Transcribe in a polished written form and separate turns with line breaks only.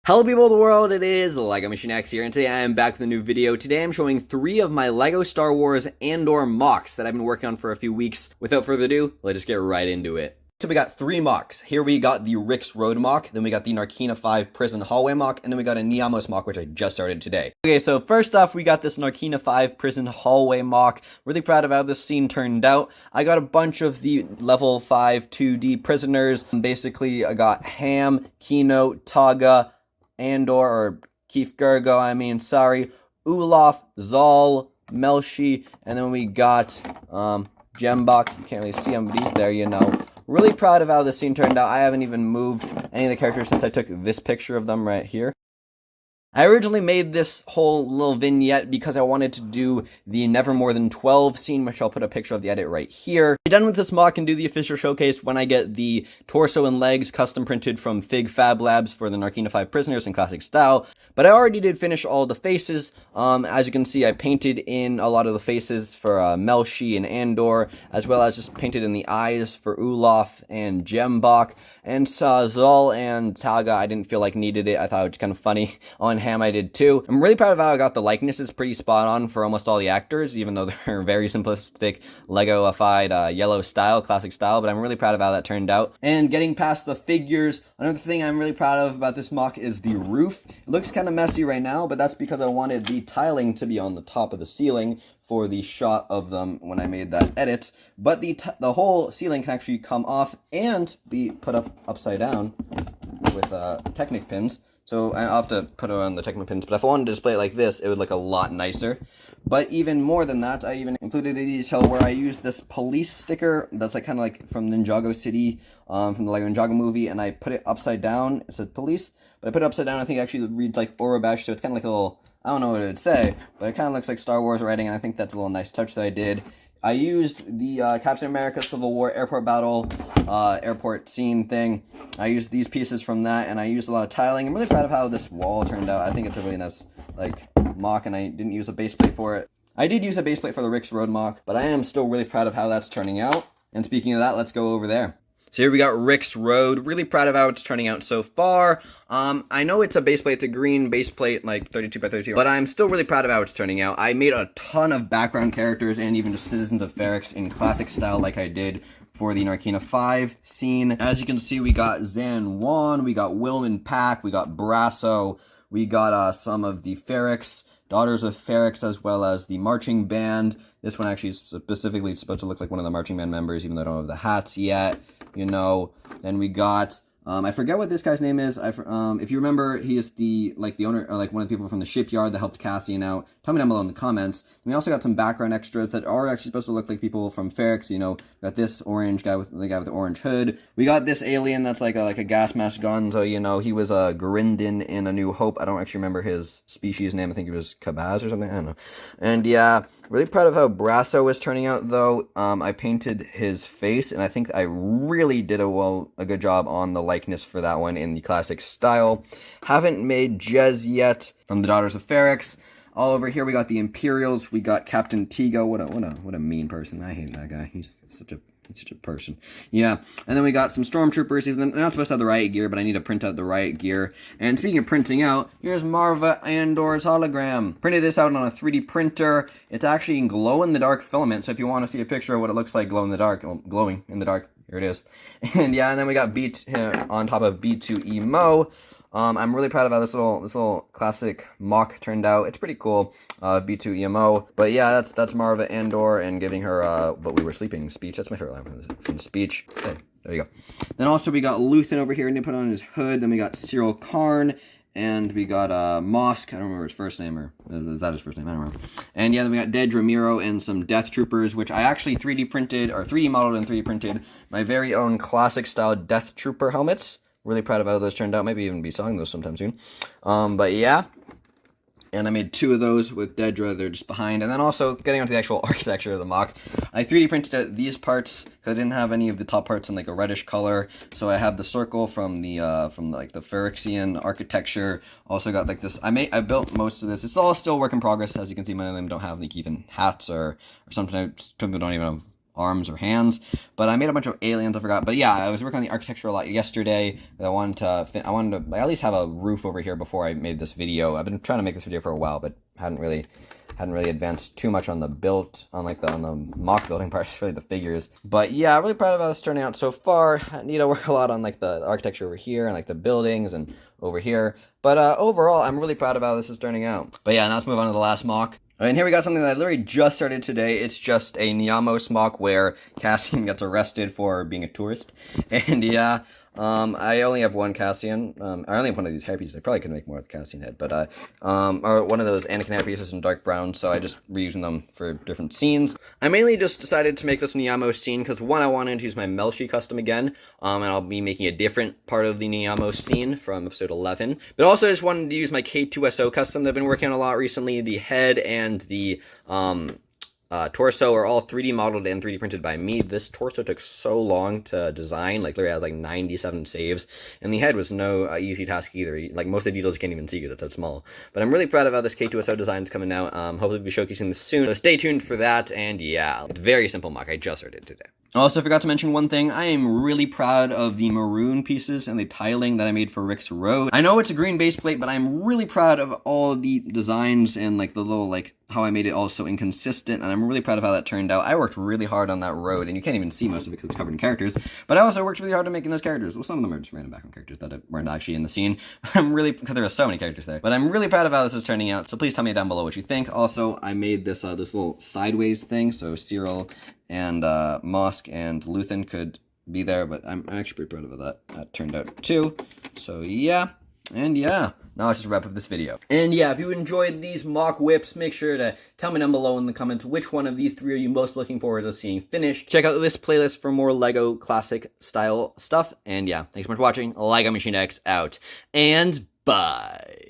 Hello people of the world, it is LEGO Machine X here, and today I am back with a new video. Today I'm showing 3 of my LEGO Star Wars Andor MOCs that I've been working on for a few weeks. Without further ado, let's just get right into it. So we got 3 MOCs. Here we got the Rick's Road MOC, then we got the Narkina 5 Prison Hallway MOC, and then we got a Niamos MOC, which I just started today. Okay, so first off, we got this Narkina 5 Prison Hallway MOC. Really proud of how this scene turned out. I got a bunch of the level 5 2D prisoners. Basically, I got Ham, Kino, Taga, Andor, or Keith Gergo, sorry, Ulaf, Zal, Melshi, and then we got Jembok. You can't really see him, but he's there, you know. Really proud of how this scene turned out. I haven't even moved any of the characters since I took this picture of them right here. I originally made this whole little vignette because I wanted to do the Never More Than 12 scene, which I'll put a picture of the edit right here. I'm done with this mock and do the official showcase when I get the torso and legs custom printed from Fig Fab Labs for the Narkina 5 prisoners in classic style. But I already did finish all the faces. As you can see, I painted in a lot of the faces for Melshi and Andor, as well as just painted in the eyes for Ulaf and Jembok. And Zal and Taga, I didn't feel like needed it. I thought it was kind of funny. On Ham, I did too. I'm really proud of how I got the likenesses pretty spot on for almost all the actors, even though they're very simplistic, Lego-ified, yellow style, classic style, but I'm really proud of how that turned out. And getting past the figures, another thing I'm really proud of about this mock is the roof. It looks kind of messy right now, but that's because I wanted the tiling to be on the top of the ceiling for the shot of them when I made that edit. But the whole ceiling can actually come off and be put up upside down with Technic pins. So I'll have to put it on the Technic pins, but if I wanted to display it like this, it would look a lot nicer. But even more than that, I even included a detail where I used this police sticker that's like kind of like from Ninjago City, from the LEGO Ninjago movie, and I put it upside down. It said police, but I put it upside down. I think it actually reads like Orobash, so it's kind of like a little, I don't know what it would say, but it kind of looks like Star Wars writing, and I think that's a little nice touch that I did. I used the Captain America Civil War airport battle, airport scene thing. I used these pieces from that, and I used a lot of tiling. I'm really proud of how this wall turned out. I think it's a really nice, mock, and I didn't use a base plate for it. I did use a base plate for the Rick's Road mock, but I am still really proud of how that's turning out. And speaking of that, let's go over there. So here we got Rick's Road. Really proud of how it's turning out so far. I know it's a base plate, it's a green base plate, like 32 by 32, but I'm still really proud of how it's turning out. I made a ton of background characters and even just citizens of Ferrix in classic style like I did for the Narkina 5 scene. As you can see, we got Zan Wan, we got Wilman Pack, we got Brasso, we got some of the Ferrix, Daughters of Ferrix, as well as the marching band. This one actually specifically is supposed to look like one of the marching band members, even though I don't have the hats yet, you know. Then we got, I forget what this guy's name is. If you remember, he is the owner, or one of the people from the shipyard that helped Cassian out. Tell me down below in the comments. And we also got some background extras that are actually supposed to look like people from Ferrix. You know, we got this orange guy with the orange hood. We got this alien that's like a gas mask gonzo. You know, he was a Grindin in A New Hope. I don't actually remember his species name. I think it was Kabaz or something. I don't know. And yeah, really proud of how Brasso is turning out though. I painted his face, and I think I really did a good job on the likeness for that one in the classic style. Haven't made Jez yet from the Daughters of Ferrix. All over here we got the Imperials. We got Captain Tigo. What a mean person. I hate that guy. He's such a person. Yeah. And then we got some stormtroopers. Even they're not supposed to have the riot gear, but I need to print out the riot gear. And speaking of printing out, here's Marva Andor's hologram. Printed this out on a 3D printer. It's actually in glow-in-the-dark filament. So if you want to see a picture of what it looks like glowing in the dark, here it is. And yeah, and then we got on top of B2 Emo. I'm really proud of how this little classic mock turned out. It's pretty cool, B2 EMO. But yeah, that's Marva Andor and giving her "But we were sleeping" speech. That's my favorite line from the speech. Okay, there you go. Then also we got Luthen over here and they put on his hood. Then we got Cyril Karn. And we got Mosk. I don't remember his first name, or is that his first name? I don't remember. And yeah, then we got Dead Ramiro and some Death Troopers, which I actually 3D printed, or 3D modeled and 3D printed my very own classic style Death Trooper helmets. Really proud of how those turned out. Maybe even be selling those sometime soon. But yeah. And I made 2 of those with Dedra. They're just behind. And then also, getting onto the actual architecture of the mock, I 3D printed out these parts because I didn't have any of the top parts in like a reddish color. So I have the circle from the Ferrixian architecture. Also got like this. I built most of this. It's all still work in progress. As you can see, many of them don't have like even hats or sometimes people don't even have arms or hands. But I made a bunch of aliens, I forgot. But yeah, I was working on the architecture a lot yesterday. I wanted to at least have a roof over here before I made this video. I've been trying to make this video for a while, but hadn't really advanced too much on the build, on the mock building part, just really the figures. But yeah, really proud of how this turning out so far. I need to work a lot on like the architecture over here and like the buildings and over here. But overall, I'm really proud of how this is turning out. But yeah, now let's move on to the last mock. And here we got something that I literally just started today. It's just a Niamos mock where Cassian gets arrested for being a tourist. And yeah, I only have one Cassian. I only have one of these hairpieces. I probably could make more with the Cassian head, but or one of those Anakin hairpieces in dark brown, so I just reusing them for different scenes. I mainly just decided to make this Niamos scene because one, I wanted to use my Melshi custom again, and I'll be making a different part of the Niamos scene from episode 11. But also I just wanted to use my K2SO custom that I've been working on a lot recently. The head and the torso are all 3D modeled and 3D printed by me. This torso took so long to design, like literally has like 97 saves, and the head was no easy task either. Like most of the details you can't even see because it's so small. But I'm really proud of how this K2SO design is coming out. Hopefully we'll be showcasing this soon, so stay tuned for that. And yeah, it's a very simple mock. I just started today. Also, I forgot to mention one thing. I am really proud of the maroon pieces and the tiling that I made for Rick's road. I know it's a green base plate, but I'm really proud of all the designs and like the little like how I made it all so inconsistent, and I'm really proud of how that turned out. I worked really hard on that road, and you can't even see most of it because it's covered in characters, but I also worked really hard on making those characters. Well, some of them are just random background characters that weren't actually in the scene. Because there are so many characters there, but I'm really proud of how this is turning out, so please tell me down below what you think. Also, I made this this little sideways thing, so Cyril and Mosk and Luthen could be there, but I'm actually pretty proud of how that turned out too. So yeah, and yeah, now let's just wrap up this video. And yeah, if you enjoyed these mock whips, make sure to tell me down below in the comments which one of these three are you most looking forward to seeing finished. Check out this playlist for more LEGO classic style stuff. And yeah, thanks so much for watching. LEGO Machine X out, and bye.